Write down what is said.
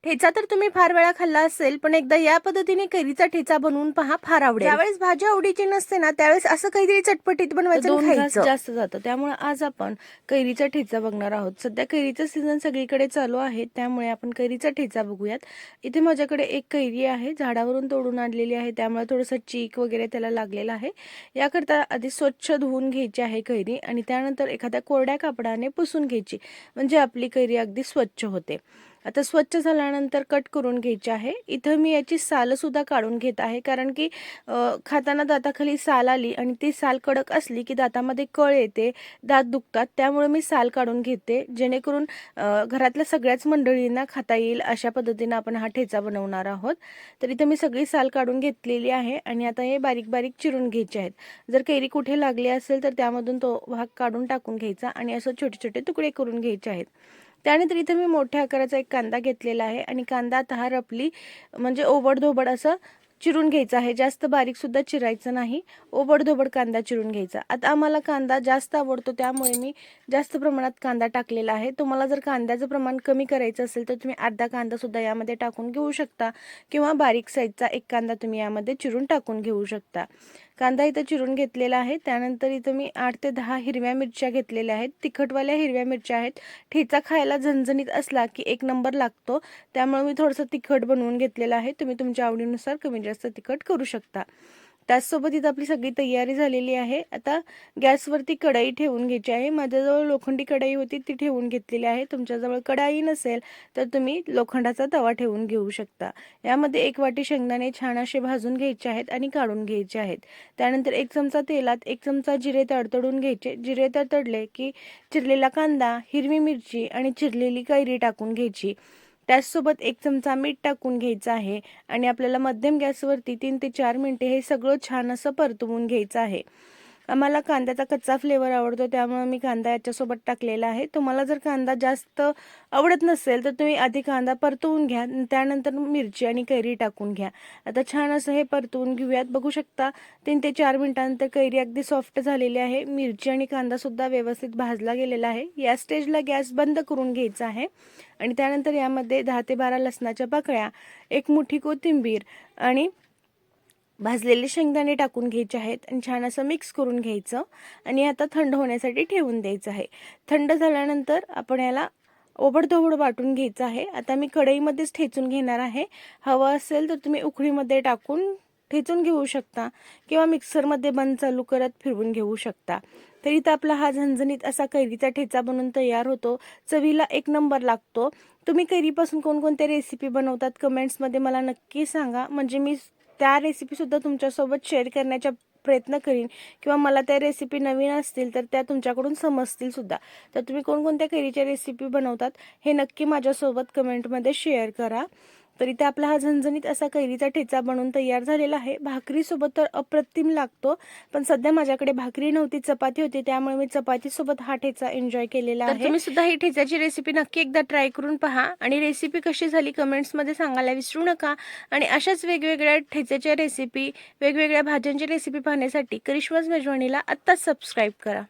ठेचा तर तुम्ही फार वेळा खाल्ला असेल, पण एकदा या पद्धतीने कैरीचा ठेचा बनवून पहा, फार आवडेल. ज्यावेळेस भाजी आवडीची नसते ना, त्यावेळेस असं काहीतरी चटपटीत बनवायचं आणि 2 घास खायचं. जास्त जातं. त्यामुळे आज आपण कैरीचा ठेचा बघणार आहोत. सध्या कैरीचं सीझन सगळीकडे चालू आहे, त्यामुळे आपण कैरीचा ठेचा बघूयात. इथे माझ्याकडे एक कैरी आहे, झाडावरून तोडून आणलेली आहे, त्यामुळे थोडंसं चीक वगैरे त्याला लागलेला आहे. याकरता आधी स्वच्छ धुवून घ्यायची आहे कैरी आणि त्यानंतर एखाद्या कोरड्या कापडाने पुसून घ्यायची, म्हणजे आपली कैरी अगदी स्वच्छ होते. आता स्वच्छ झाल्यानंतर कट करून घ्यायची आहे. इथं मी याची सालसुद्धा काढून घेत आहे, कारण की खाताना दाताखाली साल आली आणि ती साल कडक असली की दातामध्ये कळ येते, दात दुखतात. त्यामुळे मी साल काढून घेते, जेणेकरून घरातल्या सगळ्याच मंडळींना खाता येईल अशा पद्धतीनं आपण हा ठेचा बनवणार आहोत. तर इथं मी सगळी साल काढून घेतलेली आहे आणि आता हे बारीक बारीक चिरून घ्यायचे आहेत. जर कैरी कुठे लागली असेल तर त्यामधून तो भाग काढून टाकून घ्यायचा आणि असं छोटे छोटे तुकडे करून घ्यायचे आहेत. त्यानंतर इथे मी मोठ्या आकाराचा एक कांदा घेतलेला आहे आणि कांदा आता हा रफली म्हणजे ओबडधोबड असं चिरून घ्यायचा आहे. जास्त बारीक सुद्धा चिरायचं नाही, ओबडधोबड कांदा चिरून घ्यायचा. आता आम्हाला कांदा जास्त आवडतो, त्यामुळे मी जास्त प्रमाणात कांदा टाकलेला आहे. तुम्हाला जर कांद्याचं प्रमाण कमी करायचं असेल तर तुम्ही अर्धा कांदा सुद्धा यामध्ये टाकून घेऊ शकता, किंवा बारीक साईजचा एक कांदा तुम्ही यामध्ये चिरून टाकून घेऊ शकता. कांदा इथं चिरून घेतलेला आहे. त्यानंतर इथं मी 8 ते 10 हिरव्या मिरच्या घेतलेल्या आहेत. तिखटवाल्या हिरव्या मिरच्या आहेत. ठेचा खायला झणझणीत असला की एक नंबर लागतो, त्यामुळे मी थोडंसं तिखट बनवून घेतलेलं आहे. तुम्ही तुमच्या आवडीनुसार कमी जास्त तिखट करू शकता. त्याचसोबत इथं आपली सगळी तयारी झालेली आहे. आता गॅसवरती कढई ठेवून घ्यायची आहे. माझ्याजवळ लोखंडी कढई होती, ती ठेवून घेतलेली आहे. तुमच्याजवळ कढई नसेल तर तुम्ही लोखंडाचा तवा ठेवून घेऊ शकता. यामध्ये 1 वाटी शेंगदाणे छान असे भाजून घ्यायचे आहेत आणि काढून घ्यायचे आहेत. त्यानंतर 1 चमचा तेलात 1 चमचा जिरे तडतडून घ्यायचे. जिरे तडतडले की चिरलेला कांदा, हिरवी मिरची आणि चिरलेली कैरी टाकून घ्यायची. त्याचसोबत 1 चमचा मीठ टाकून घ्यायचं आहे आणि आपल्याला मध्यम गॅसवरती 3 ते 4 मिनिटे हे सगळं छान असं परतवून घ्यायचं आहे. आम्हाला कांद्याचा कच्चा फ्लेवर आवडतो, त्यामुळे मी कांदा याच्यासोबत टाकलेला आहे. तुम्हाला जर कांदा जास्त आवडत नसेल तर तुम्ही आधी कांदा परतवून घ्या, त्यानंतर मिरची आणि कैरी टाकून घ्या. आता छान असं हे परतवून घेऊयात. बघू शकता 3 ते 4 मिनिटांनंतर कैरी अगदी सॉफ्ट झालेली आहे. मिरची आणि कांदा सुद्धा व्यवस्थित भाजला गेलेला आहे. या स्टेजला गॅस बंद करून घ्यायचा आहे आणि त्यानंतर यामध्ये 10 ते 12 लसणाच्या पाकळ्या, 1 मुठी कोथिंबीर आणि भाजलेले शेंगदाणे टाकून घ्यायचे आहेत आणि छान असं मिक्स करून घ्यायचं आणि आता थंड होण्यासाठी ठेवून द्यायचं आहे. थंड झाल्यानंतर आपण याला ओबडधोबड वाटून घ्यायचं आहे. आता मी कढईमध्येच ठेचून घेणार आहे. हवं असेल तर तुम्ही उकळीमध्ये टाकून ठेचून घेऊ शकता, किंवा मिक्सरमध्ये बंद चालू करत फिरवून घेऊ शकता. तर इथं आपला हा झणझणीत असा कैरीचा ठेचा बनून तयार होतो. चवीला एक नंबर लागतो. तुम्ही कैरीपासून कोणकोणत्या रेसिपी बनवतात कमेंट्समध्ये मला नक्की सांगा, म्हणजे मी त्या रेसिपीसुद्धा तुमच्यासोबत शेअर करण्याचा प्रयत्न करीन, किंवा मला त्या रेसिपी नवीन असतील तर त्या तुमच्याकडून समजतील सुद्धा. तर तुम्ही कोणकोणत्या कैरीच्या रेसिपी बनवतात हे नक्की माझ्यासोबत कमेंटमध्ये शेअर करा. तर इथे आपला हा झणझणीत असा कैरीचा ठेचा बनवून तयार झालेला आहे. भाकरीसोबत तर अप्रतिम लागतो, पण सध्या माझ्याकडे भाकरी नव्हती, चपाती होती, त्यामुळे मी चपातीसोबत हा ठेचा एन्जॉय केलेला आहे. तर तुम्ही सुद्धा ही ठेच्याची रेसिपी नक्की एकदा ट्राय करून पहा आणि रेसिपी कशी झाली कमेंट्समध्ये सांगायला विसरू नका. आणि अशाच वेगवेगळ्या ठेच्याच्या रेसिपी, वेगवेगळ्या भाज्यांची रेसिपी पाहण्यासाठी करिश्माज मेजवानीला आत्ताच सबस्क्राईब करा.